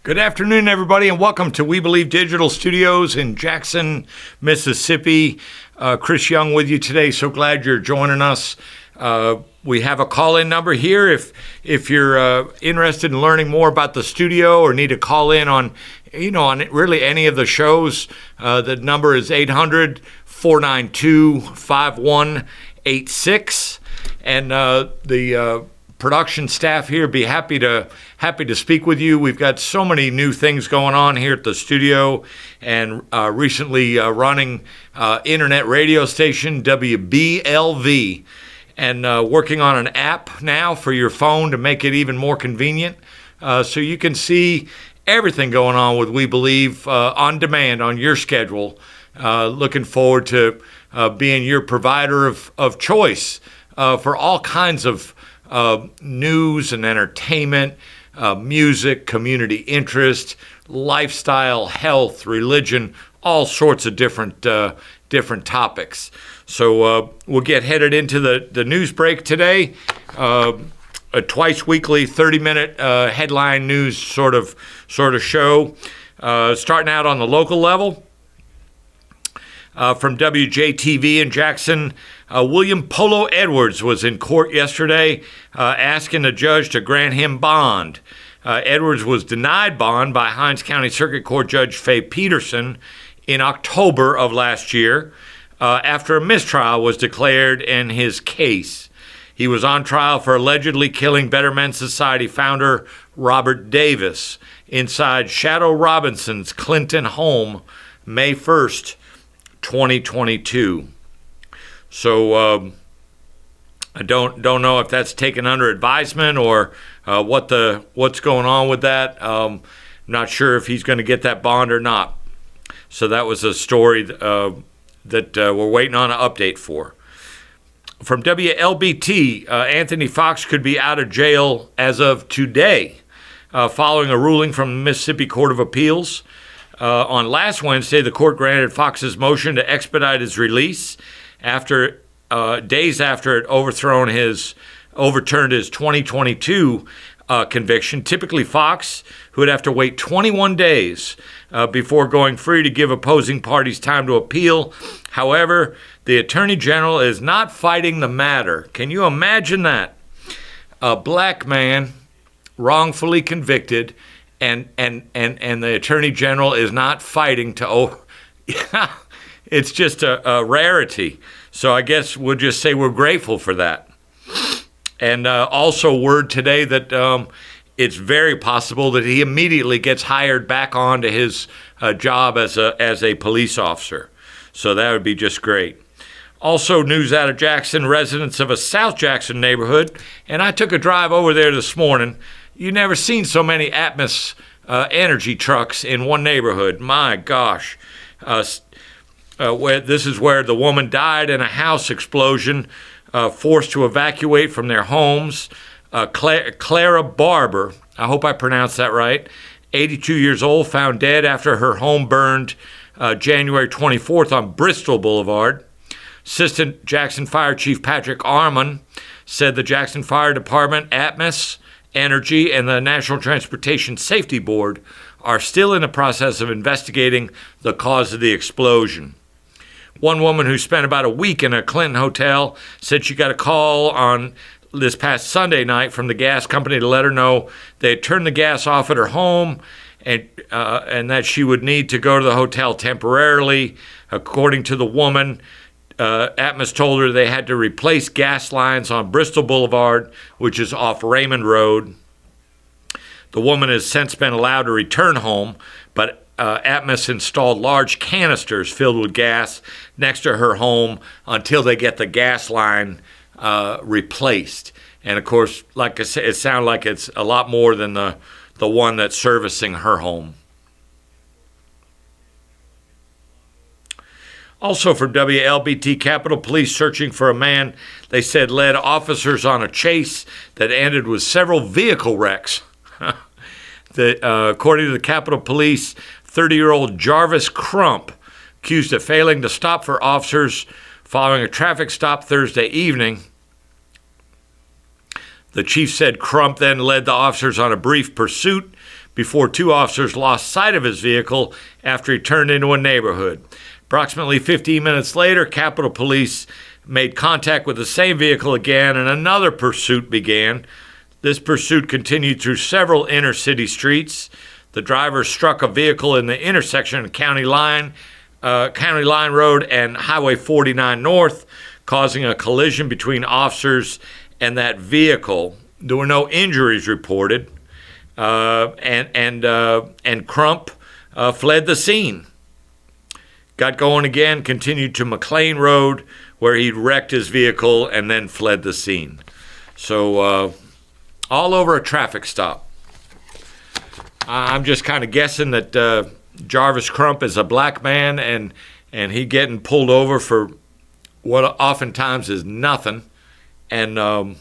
Good afternoon, everybody, and welcome to We Believe Digital Studios in Jackson, Mississippi. Chris Young with you today. So glad you're joining us. We have a call-in number here. If you're interested in learning more about the studio or need to call in on really any of the shows, the number is 800-492-5186, and the production staff here be happy to speak with you. We've got so many new things going on here at the studio, and recently running internet radio station WBLV, and working on an app now for your phone to make it even more convenient, so you can see everything going on with We Believe on demand on your schedule. Looking forward to being your provider of choice for all kinds of news and entertainment, music, community interest, lifestyle, health, religion, all sorts of different topics. So we'll get headed into the news break today. A twice weekly 30-minute headline news sort of show. Starting out on the local level. From WJTV in Jackson, William Polo Edwards was in court yesterday asking the judge to grant him bond. Edwards was denied bond by Hinds County Circuit Court Judge Faye Peterson in October of last year after a mistrial was declared in his case. He was on trial for allegedly killing Better Men Society founder Robert Davis inside Shadow Robinson's Clinton home May 1st, 2022. So I don't know if that's taken under advisement or what's going on with that. I'm not sure if he's going to get that bond or not. So that was a story that we're waiting on an update for. From WLBT, Anthony Fox could be out of jail as of today, following a ruling from the Mississippi Court of Appeals. On last Wednesday, the court granted Fox's motion to expedite his release after days after it overturned his 2022 conviction. Typically, Fox, who would have to wait 21 days before going free to give opposing parties time to appeal. However, the Attorney General is not fighting the matter. Can you imagine that? A black man wrongfully convicted, and the Attorney General is not fighting to, it's just a rarity. So I guess we'll just say we're grateful for that. And also word today that it's very possible that he immediately gets hired back onto his job as a police officer. So that would be just great. Also news out of Jackson, residents of a South Jackson neighborhood, and I took a drive over there this morning. You never seen so many Atmos energy trucks in one neighborhood. My gosh. This is where the woman died in a house explosion, forced to evacuate from their homes. Clara Barber, I hope I pronounced that right, 82 years old, found dead after her home burned January 24th on Bristol Boulevard. Assistant Jackson Fire Chief Patrick Armon said the Jackson Fire Department, Atmos Energy, and the National Transportation Safety Board are still in the process of investigating the cause of the explosion. One woman who spent about a week in a Clinton hotel said she got a call on this past Sunday night from the gas company to let her know they had turned the gas off at her home and that she would need to go to the hotel temporarily. According to the woman, Atmos told her they had to replace gas lines on Bristol Boulevard, which is off Raymond Road. The woman has since been allowed to return home, but Atmos installed large canisters filled with gas next to her home until they get the gas line replaced. And of course, like I said, it sounds like it's a lot more than the one that's servicing her home. Also from WLBT, Capitol Police searching for a man they said led officers on a chase that ended with several vehicle wrecks. According to the Capitol Police, 30-year-old Jarvis Crump, accused of failing to stop for officers following a traffic stop Thursday evening. The chief said Crump then led the officers on a brief pursuit before two officers lost sight of his vehicle after he turned into a neighborhood. Approximately 15 minutes later, Capitol Police made contact with the same vehicle again, and another pursuit began. This pursuit continued through several inner city streets. The driver struck a vehicle in the intersection of County Line Road and Highway 49 North, causing a collision between officers and that vehicle. There were no injuries reported, and Crump fled the scene. Got going again, continued to McLean Road, where he'd wrecked his vehicle and then fled the scene. So all over a traffic stop. I'm just kind of guessing that Jarvis Crump is a black man, and he getting pulled over for what oftentimes is nothing, and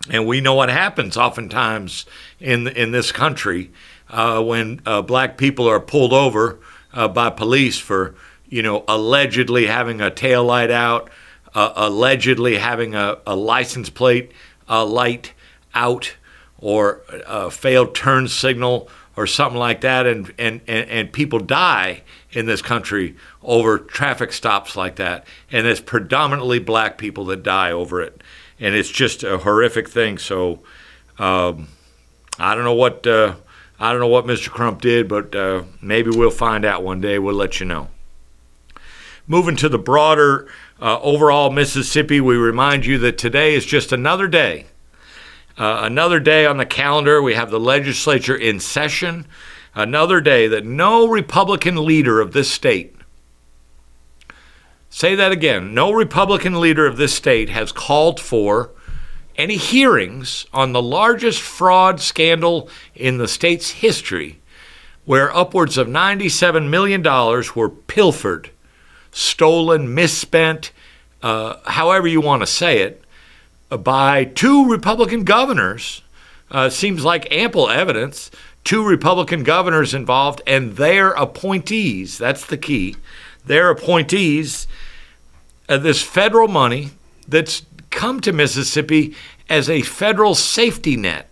we know what happens oftentimes in this country when black people are pulled over by police for allegedly having a taillight out, allegedly having a license plate light out, or a failed turn signal or something like that, and people die in this country over traffic stops like that, and it's predominantly black people that die over it, and it's just a horrific thing. So I don't know what Mr. Crump did, but maybe we'll find out one day. We'll let you know. Moving to the broader overall Mississippi, we remind you that today is just another day. Another day on the calendar. We have the legislature in session. Another day that no Republican leader of this state, say that again, no Republican leader of this state has called for any hearings on the largest fraud scandal in the state's history, where upwards of $97 million were pilfered, stolen, misspent, however you want to say it, by two Republican governors. Seems like ample evidence. Two Republican governors involved and their appointees. That's the key. Their appointees. This federal money that's come to Mississippi as a federal safety net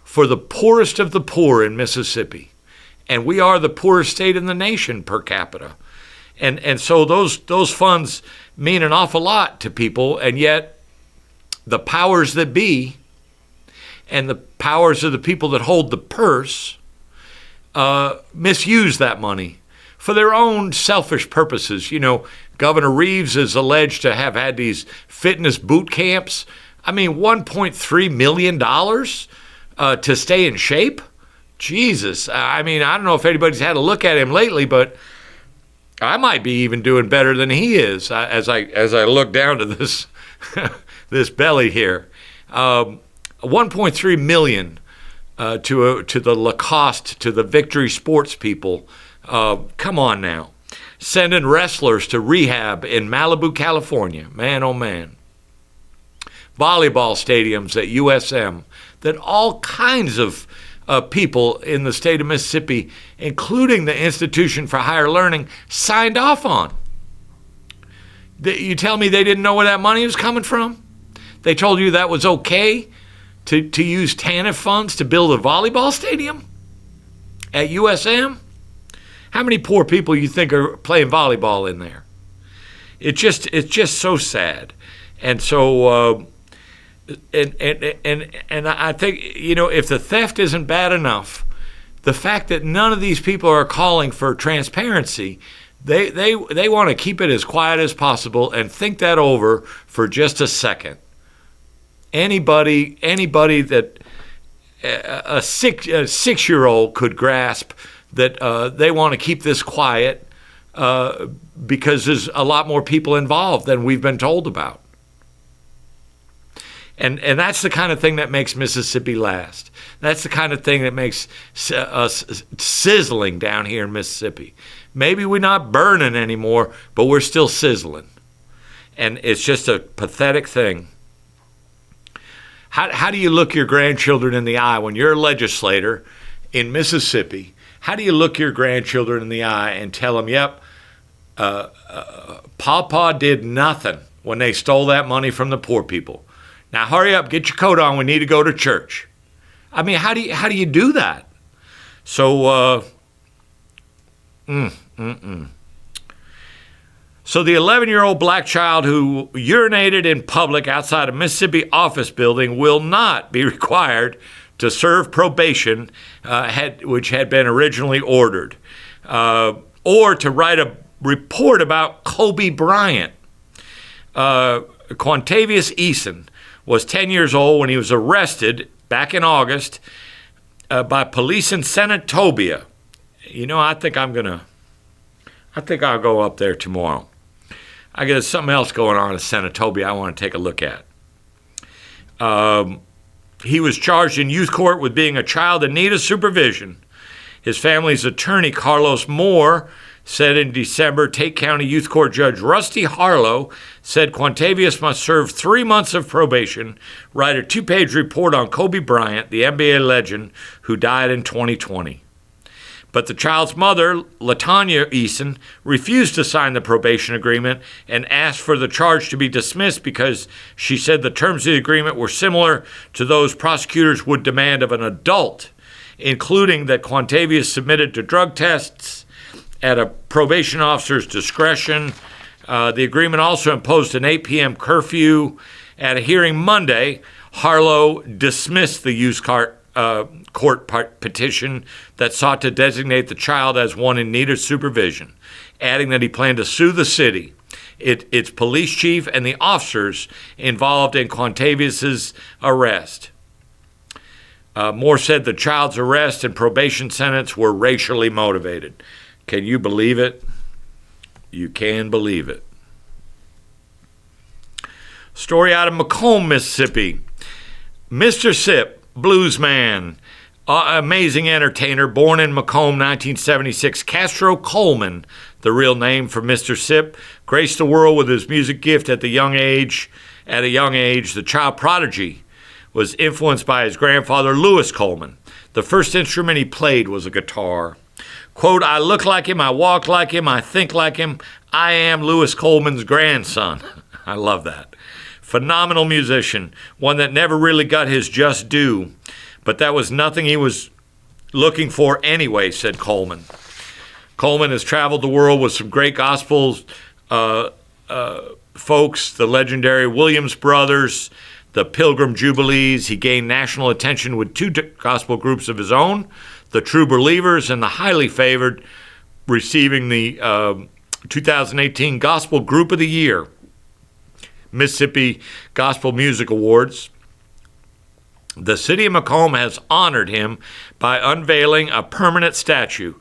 for the poorest of the poor in Mississippi. And we are the poorest state in the nation per capita. And so those funds mean an awful lot to people, and yet the powers that be and the powers of the people that hold the purse misuse that money for their own selfish purposes. Governor Reeves is alleged to have had these fitness boot camps. I mean, $1.3 million to stay in shape? Jesus. I mean, I don't know if anybody's had a look at him lately, but I might be even doing better than he is as I look down to this this belly here. 1.3 million to the Lacoste, to the Victory Sports people. Come on now. Sending wrestlers to rehab in Malibu, California. Man, oh man. Volleyball stadiums at USM that all kinds of people in the state of Mississippi, including the Institution for Higher Learning, signed off on. You tell me they didn't know where that money was coming from? They told you that was okay to use TANF funds to build a volleyball stadium at USM? How many poor people you think are playing volleyball in there? It's just so sad. And so and I think, if the theft isn't bad enough, the fact that none of these people are calling for transparency, they want to keep it as quiet as possible and think that over for just a second. Anybody that a 6-year-old could grasp that they want to keep this quiet because there's a lot more people involved than we've been told about. And that's the kind of thing that makes Mississippi last. That's the kind of thing that makes us sizzling down here in Mississippi. Maybe we're not burning anymore, but we're still sizzling. And it's just a pathetic thing. How do you look your grandchildren in the eye when you're a legislator in Mississippi? How do you look your grandchildren in the eye and tell them, yep, Pawpaw did nothing when they stole that money from the poor people? Now hurry up, get your coat on. We need to go to church. I mean, how do you do that? So, So the 11-year-old black child who urinated in public outside a Mississippi office building will not be required to serve probation, which had been originally ordered, or to write a report about Kobe Bryant. Quantavious Eason was 10 years old when he was arrested back in August by police in Senatobia. You know, I think I'll go up there tomorrow. I guess something else going on in Senatobia I want to take a look at. He was charged in youth court with being a child in need of supervision. His family's attorney, Carlos Moore, said in December, Tate County Youth Court Judge Rusty Harlow said Quantavious must serve 3 months of probation, write a 2-page report on Kobe Bryant, the NBA legend who died in 2020. But the child's mother, LaTanya Eason, refused to sign the probation agreement and asked for the charge to be dismissed because she said the terms of the agreement were similar to those prosecutors would demand of an adult, including that Quantavious submitted to drug tests at a probation officer's discretion. The agreement also imposed an 8 p.m. curfew. At a hearing Monday, Harlow dismissed the youth court petition that sought to designate the child as one in need of supervision, adding that he planned to sue the city, its police chief, and the officers involved in Quantavious's arrest. Moore said the child's arrest and probation sentence were racially motivated. Can you believe it? You can believe it. Story out of Macomb, Mississippi. Mr. Sip, blues man, amazing entertainer, born in Macomb, 1976. Castro Coleman, the real name for Mr. Sip, graced the world with his music gift at a young age. The child prodigy was influenced by his grandfather, Lewis Coleman. The first instrument he played was a guitar. Quote, I look like him, I walk like him, I think like him. I am Lewis Coleman's grandson. I love that. Phenomenal musician, one that never really got his just due, but that was nothing he was looking for anyway, said Coleman. Coleman has traveled the world with some great gospel folks, the legendary Williams Brothers, the Pilgrim Jubilees. He gained national attention with 2 gospel groups of his own, the True Believers and the highly favored, receiving the 2018 Gospel Group of the Year, Mississippi Gospel Music Awards. The city of Macomb has honored him by unveiling a permanent statue.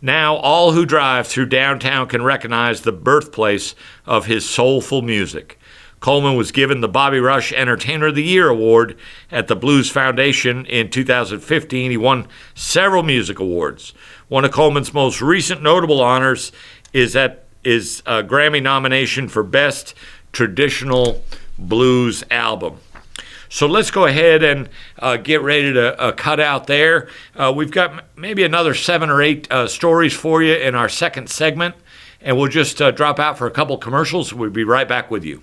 Now all who drive through downtown can recognize the birthplace of his soulful music. Coleman was given the Bobby Rush Entertainer of the Year Award at the Blues Foundation in 2015. He won several music awards. One of Coleman's most recent notable honors is a Grammy nomination for Best Traditional Blues Album. So let's go ahead and get ready to cut out there. We've got maybe another 7 or 8 stories for you in our second segment, and we'll just drop out for a couple commercials. We'll be right back with you.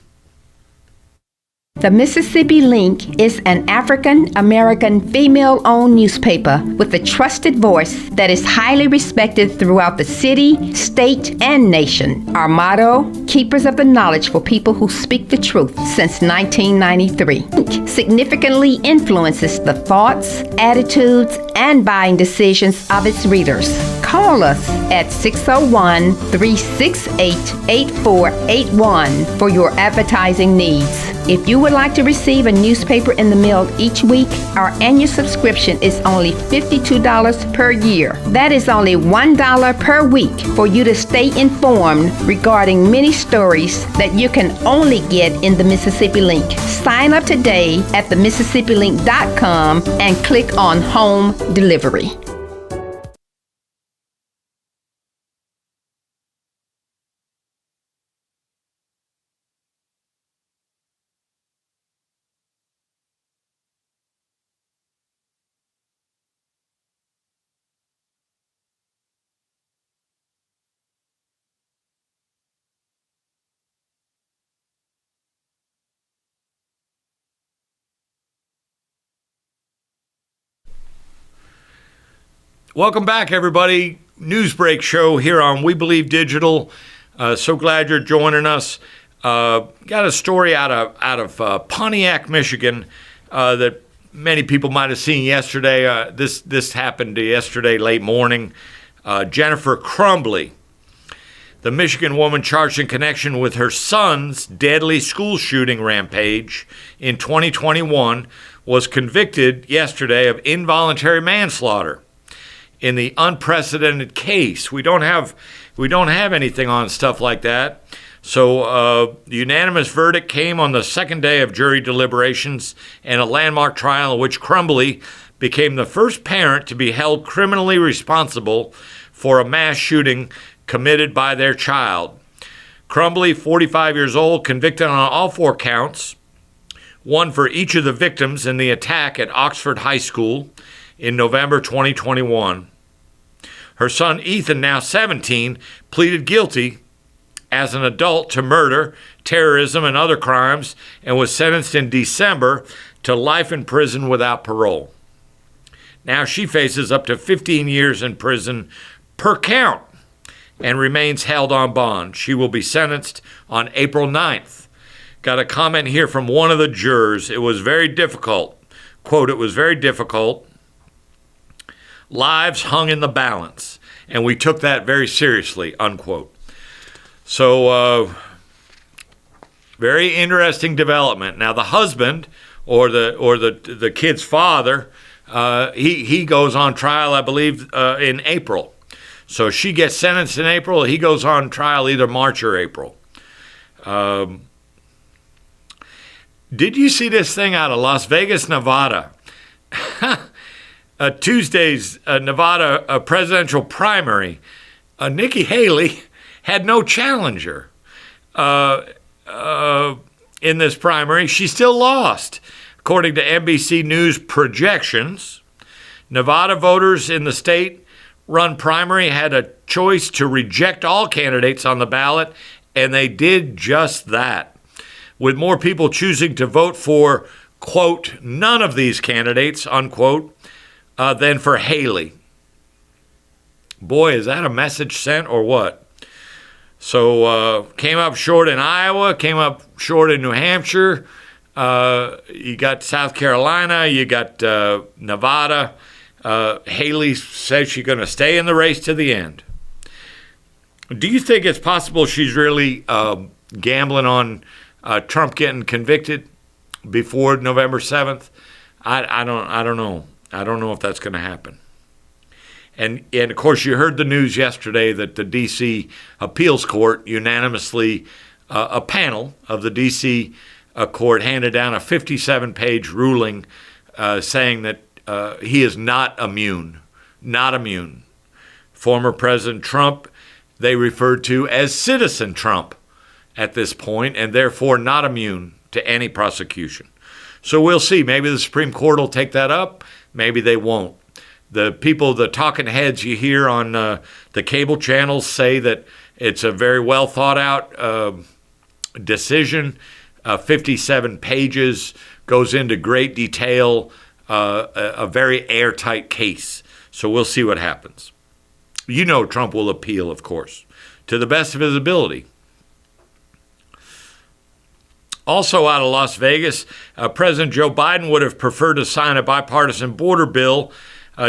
The Mississippi Link is an African-American female-owned newspaper with a trusted voice that is highly respected throughout the city, state, and nation. Our motto, Keepers of the Knowledge for People Who Speak the Truth, since 1993. Link significantly influences the thoughts, attitudes, and buying decisions of its readers. Call us at 601-368-8481 for your advertising needs. If you would like to receive a newspaper in the mail each week, our annual subscription is only $52 per year. That is only $1 per week for you to stay informed regarding many stories that you can only get in the Mississippi Link. Sign up today at themississippilink.com and click on Home Delivery. Welcome back, everybody. Newsbreak show here on We Believe Digital. So glad you're joining us. Got a story out of Pontiac, Michigan, that many people might have seen yesterday. This happened yesterday late morning. Jennifer Crumbley, the Michigan woman charged in connection with her son's deadly school shooting rampage in 2021, was convicted yesterday of involuntary manslaughter. In the unprecedented case, we don't have anything on stuff like that. So the unanimous verdict came on the second day of jury deliberations in a landmark trial in which Crumbley became the first parent to be held criminally responsible for a mass shooting committed by their child. Crumbley, 45 years old, convicted on all 4 counts, one for each of the victims in the attack at Oxford High School in November 2021. Her son Ethan, now 17, pleaded guilty as an adult to murder, terrorism, and other crimes, and was sentenced in December to life in prison without parole. Now she faces up to 15 years in prison per count and remains held on bond. She will be sentenced on April 9th. Got a comment here from one of the jurors. It was very difficult. Quote, it was very difficult. Lives hung in the balance, and we took that very seriously, unquote. So, very interesting development. Now, the husband or the kid's father, he goes on trial, I believe, in April. So she gets sentenced in April. He goes on trial either March or April. Did you see this thing out of Las Vegas, Nevada? Tuesday's Nevada presidential primary. Nikki Haley had no challenger in this primary. She still lost, according to NBC News projections. Nevada voters in the state-run primary had a choice to reject all candidates on the ballot, and they did just that, with more people choosing to vote for, quote, none of these candidates, unquote, than for Haley. Boy, is that a message sent or what? So came up short in Iowa, came up short in New Hampshire. You got South Carolina, you got Nevada. Haley says she's going to stay in the race to the end. Do you think it's possible she's really gambling on Trump getting convicted before November 7th? I don't know. I don't know if that's going to happen. And of course, you heard the news yesterday that the D.C. Appeals Court unanimously, a panel of the D.C. Court handed down a 57-page ruling saying that he is not immune. Former President Trump, they referred to as Citizen Trump at this point, and therefore not immune to any prosecution. So we'll see. Maybe the Supreme Court will take that up. Maybe they won't. The people, the talking heads you hear on the cable channels say that it's a very well thought out decision. 57 pages, goes into great detail, a very airtight case. So we'll see what happens. You know Trump will appeal, of course, to the best of his ability. Also out of Las Vegas, President Joe Biden would have preferred to sign a bipartisan border bill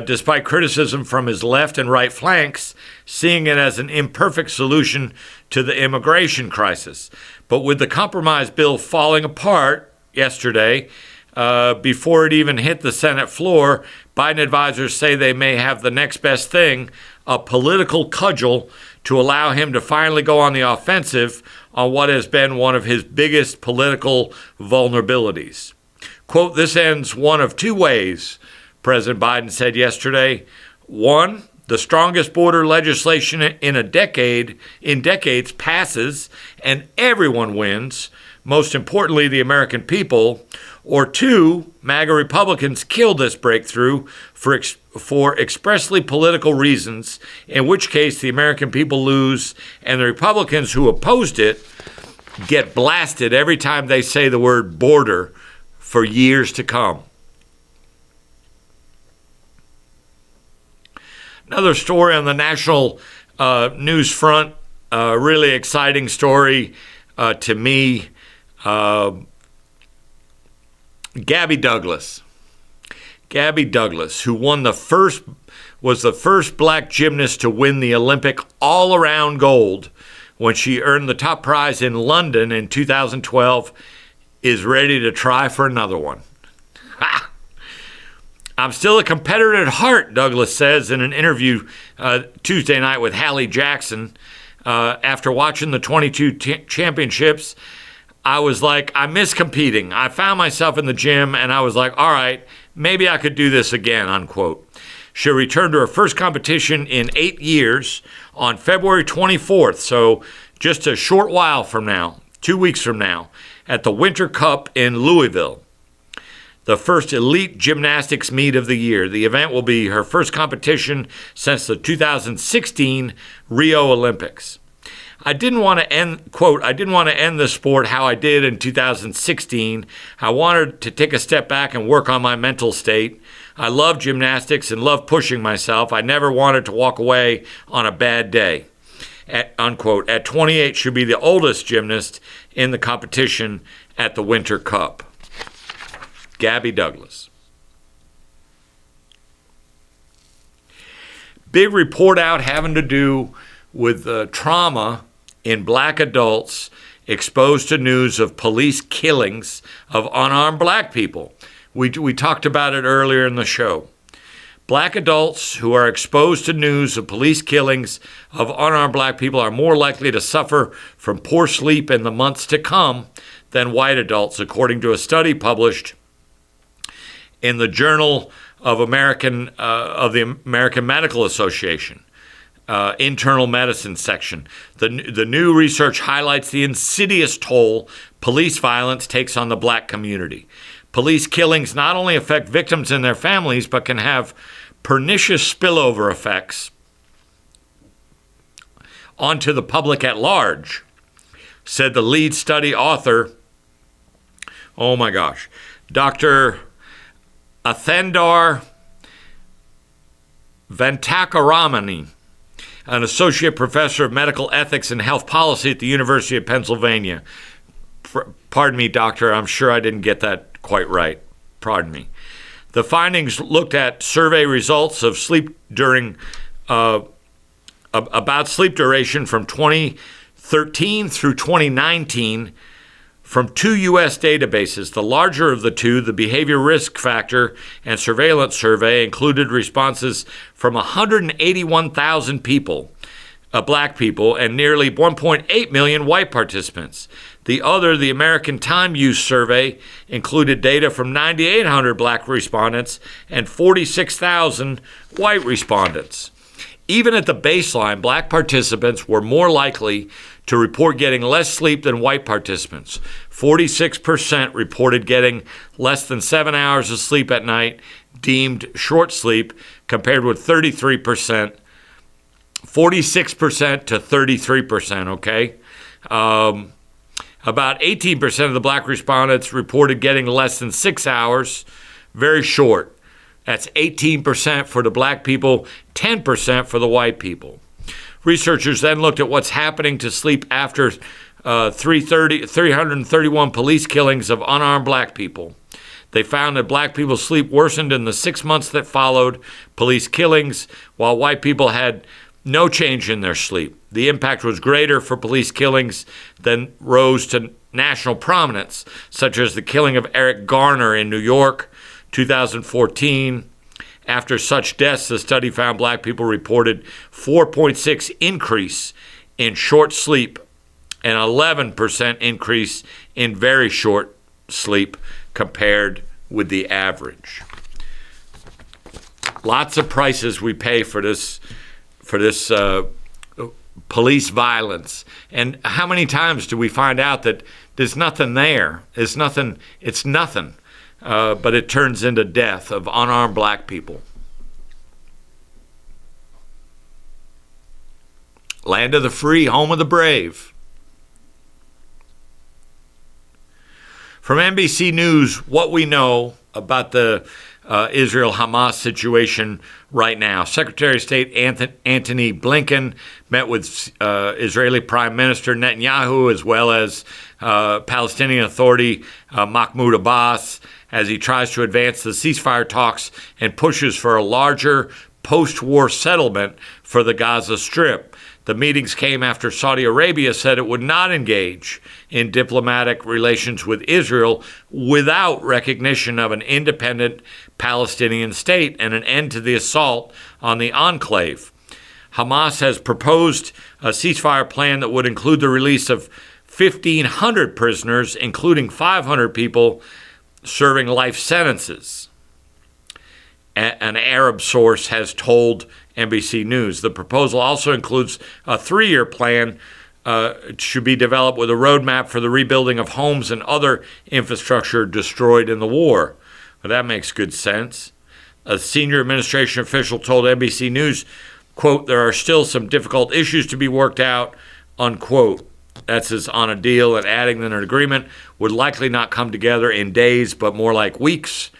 despite criticism from his left and right flanks, seeing it as an imperfect solution to the immigration crisis. But with the compromise bill falling apart yesterday, before it even hit the Senate floor, Biden advisors say they may have the next best thing, a political cudgel to allow him to finally go on the offensive on what has been one of his biggest political vulnerabilities. Quote, this ends one of two ways, President Biden said yesterday. One, the strongest border legislation in decades passes and everyone wins, most importantly the American people. Or two, MAGA Republicans killed this breakthrough for expressly political reasons, in which case the American people lose and the Republicans who opposed it get blasted every time they say the word border for years to come. Another story on the national news front, really exciting story to me. Gabby Douglas, who was the first black gymnast to win the Olympic all-around gold when she earned the top prize in London in 2012, is ready to try for another one. Ha! I'm still a competitor at heart, Douglas says in an interview Tuesday night with Hallie Jackson. After watching the 22 championships, I was like, I miss competing. I found myself in the gym and I was like, all right, maybe I could do this again, unquote. She'll return to her first competition in 8 years on February 24th, so just a short while from now, 2 weeks from now, at the Winter Cup in Louisville, the first elite gymnastics meet of the year. The event will be her first competition since the 2016 Rio Olympics. I didn't want to end the sport how I did in 2016. I wanted to take a step back and work on my mental state. I love gymnastics and love pushing myself. I never wanted to walk away on a bad day, unquote. At 28, she'll be the oldest gymnast in the competition at the Winter Cup. Gabby Douglas. Big report out having to do with trauma in black adults exposed to news of police killings of unarmed black people. We talked about it earlier in the show. Black adults who are exposed to news of police killings of unarmed black people are more likely to suffer from poor sleep in the months to come than white adults, according to a study published in the Journal of the American Medical Association, internal medicine section. The new research highlights the insidious toll police violence takes on the black community. Police killings not only affect victims and their families, but can have pernicious spillover effects onto the public at large, said the lead study author, Dr. Athendar Venkataramani, an associate professor of medical ethics and health policy at the University of Pennsylvania. Pardon me, doctor, I'm sure I didn't get that quite right. Pardon me. The findings looked at survey results of sleep during about sleep duration from 2013 through 2019 from 2 U.S. databases. The larger of the two, the Behavior Risk Factor and Surveillance Survey, included responses from 181,000 people, black people, and nearly 1.8 million white participants. The other, the American Time Use Survey, included data from 9,800 black respondents and 46,000 white respondents. Even at the baseline, black participants were more likely to report getting less sleep than white participants. 46% reported getting less than 7 hours of sleep at night, deemed short sleep, compared with 46% to 33%, okay? About 18% of the black respondents reported getting less than 6 hours, very short. That's 18% for the black people, 10% for the white people. Researchers then looked at what's happening to sleep after 331 police killings of unarmed black people. They found that black people's sleep worsened in the 6 months that followed police killings, while white people had no change in their sleep. The impact was greater for police killings than rose to national prominence, such as the killing of Eric Garner in New York, 2014. After such deaths, the study found black people reported 4.6 increase in short sleep and 11% increase in very short sleep compared with the average. Lots of prices we pay for this police violence. And how many times do we find out that there's nothing there? It's nothing. But it turns into death of unarmed black people. Land of the free, home of the brave. From NBC News, what we know about the Israel-Hamas situation right now. Secretary of State Antony Blinken met with Israeli Prime Minister Netanyahu as well as Palestinian Authority Mahmoud Abbas as he tries to advance the ceasefire talks and pushes for a larger post-war settlement for the Gaza Strip. The meetings came after Saudi Arabia said it would not engage in diplomatic relations with Israel without recognition of an independent Palestinian state and an end to the assault on the enclave. Hamas has proposed a ceasefire plan that would include the release of 1,500 prisoners, including 500 people serving life sentences. An Arab source has told NBC News. The proposal also includes a 3-year plan should be developed with a roadmap for the rebuilding of homes and other infrastructure destroyed in the war. Well, that makes good sense. A senior administration official told NBC News, quote, there are still some difficult issues to be worked out, unquote. That's as on a deal, and adding that an agreement would likely not come together in days, but more like weeks.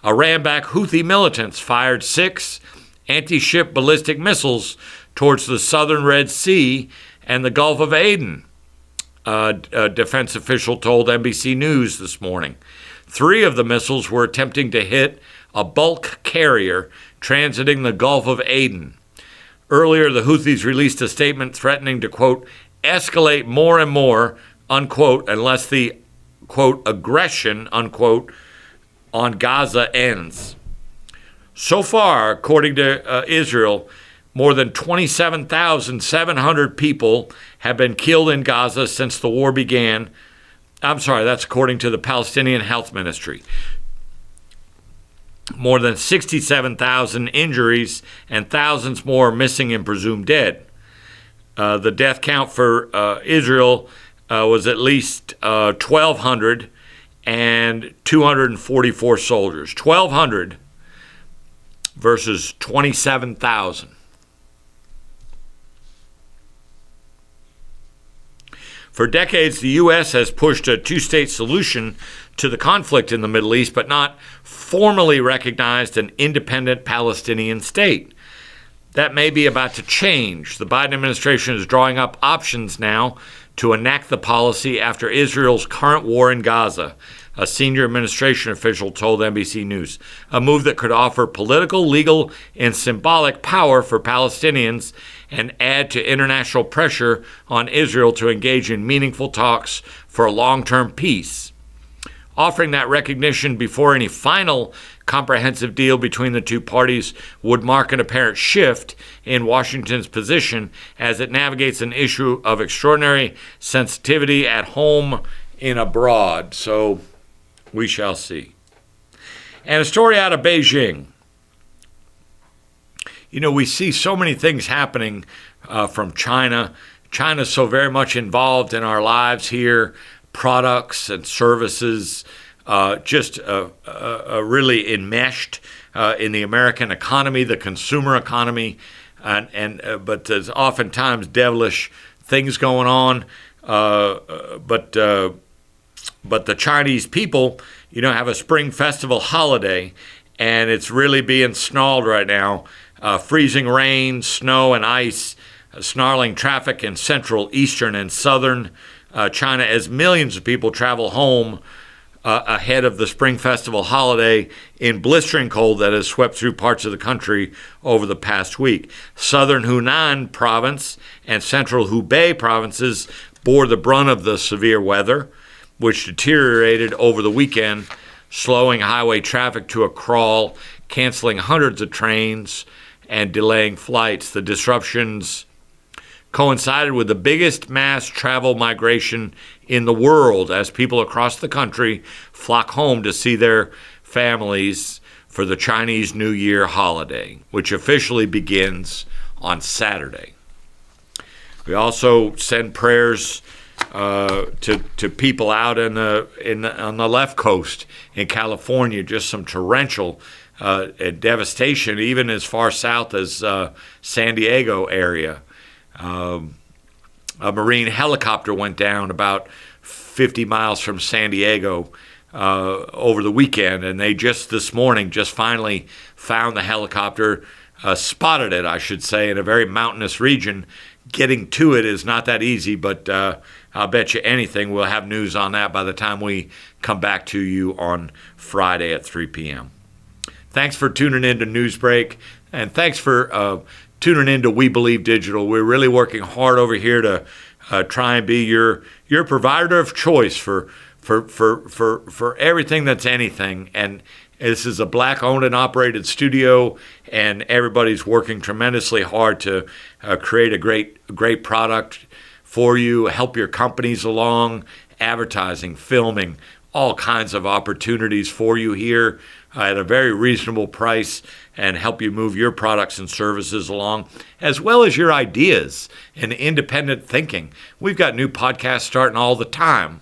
Iran-backed Houthi militants fired 6 anti-ship ballistic missiles towards the southern Red Sea and the Gulf of Aden, a defense official told NBC News this morning. 3 of the missiles were attempting to hit a bulk carrier transiting the Gulf of Aden. Earlier, the Houthis released a statement threatening to, quote, escalate more and more, unquote, unless the, quote, aggression, unquote, on Gaza ends. So far, according to Israel, more than 27,700 people have been killed in Gaza since the war began. I'm sorry, that's according to the Palestinian Health Ministry. More than 67,000 injuries and thousands more missing and presumed dead. The death count for Israel was at least 1,200 and 244 soldiers. 1,200 versus 27,000. For decades, the U.S. has pushed a 2-state solution to the conflict in the Middle East, but not formally recognized an independent Palestinian state. That may be about to change. The Biden administration is drawing up options now to enact the policy after Israel's current war in Gaza, a senior administration official told NBC News, a move that could offer political, legal, and symbolic power for Palestinians and add to international pressure on Israel to engage in meaningful talks for a long-term peace. Offering that recognition before any final comprehensive deal between the two parties would mark an apparent shift in Washington's position as it navigates an issue of extraordinary sensitivity at home and abroad. So we shall see. And a story out of Beijing. You know, we see so many things happening from China. China's so very much involved in our lives here, products and services, just really enmeshed in the American economy, the consumer economy, but there's oftentimes devilish things going on. But the Chinese people, you know, have a Spring Festival holiday, and it's really being snarled right now. Freezing rain, snow, and ice, snarling traffic in central, eastern, and southern China as millions of people travel home ahead of the Spring Festival holiday in blistering cold that has swept through parts of the country over the past week. Southern Hunan province and central Hubei provinces bore the brunt of the severe weather, which deteriorated over the weekend, slowing highway traffic to a crawl, canceling hundreds of trains, and delaying flights. The disruptions coincided with the biggest mass travel migration in the world as people across the country flock home to see their families for the Chinese New Year holiday, which officially begins on Saturday. We also send prayers to people out on the left coast in California, just some torrential devastation, even as far south as San Diego area. A Marine helicopter went down about 50 miles from San Diego over the weekend, and they just this morning just finally found the helicopter, spotted it, I should say, in a very mountainous region. Getting to it is not that easy, but I'll bet you anything we'll have news on that by the time we come back to you on Friday at 3 p.m. Thanks for tuning in to Newsbreak, and thanks for tuning in to We Believe Digital. We're really working hard over here to try and be your provider of choice for everything that's anything. And this is a Black-owned and operated studio, and everybody's working tremendously hard to create a great product for you, help your companies along, advertising, filming, all kinds of opportunities for you here at a very reasonable price, and help you move your products and services along, as well as your ideas and independent thinking. We've got new podcasts starting all the time.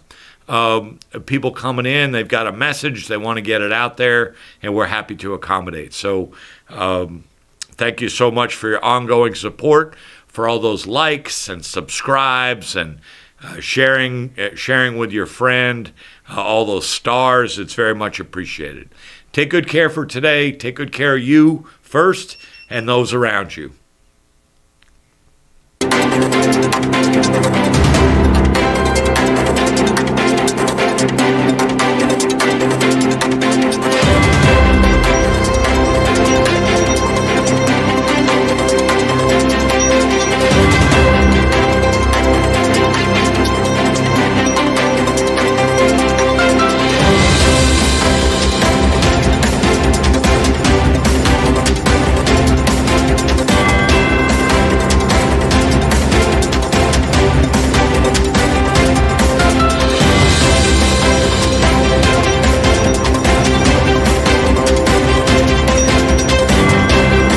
People coming in, they've got a message, they want to get it out there, and we're happy to accommodate. So thank you so much for your ongoing support, for all those likes and subscribes and sharing with your friend, all those stars. It's very much appreciated. Take good care for today. Take good care of you first and those around you.